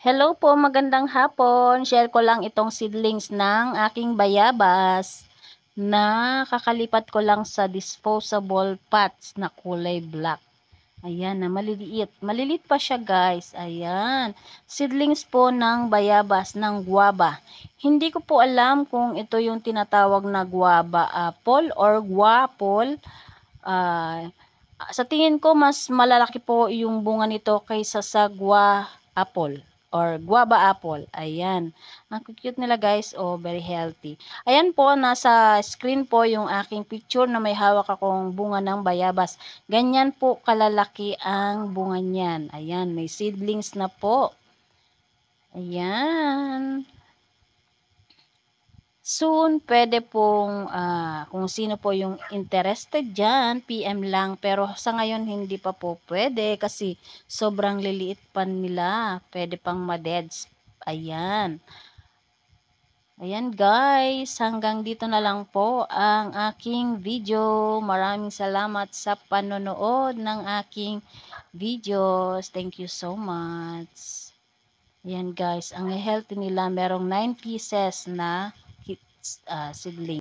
Hello po, magandang hapon. Share ko lang itong seedlings ng aking bayabas na kakalipat ko lang sa disposable pots na kulay black. Ayan na maliliit. Maliliit pa siya guys. Ayan. Seedlings po ng bayabas ng guava. Hindi ko po alam kung ito yung tinatawag na guava apple or guapol. Sa tingin ko mas malalaki po yung bunga nito kaysa sa apple or guava apple. Ayan. Ang cute nila guys. Oh, very healthy. Ayan po, nasa screen po yung aking picture na may hawak akong bunga ng bayabas. Ganyan po kalalaki ang bunga niyan. Ayan, may seedlings na po. Ayan. Soon, pwede pong kung sino po yung interested dyan, PM lang. Pero sa ngayon, hindi pa po pwede kasi sobrang liliit pa nila. Pwede pang madeds. Ayan. Ayan guys, hanggang dito na lang po ang aking video. Maraming salamat sa panonood ng aking videos. Thank you so much. Ayan guys, ang healthy nila merong 9 pieces na seedling.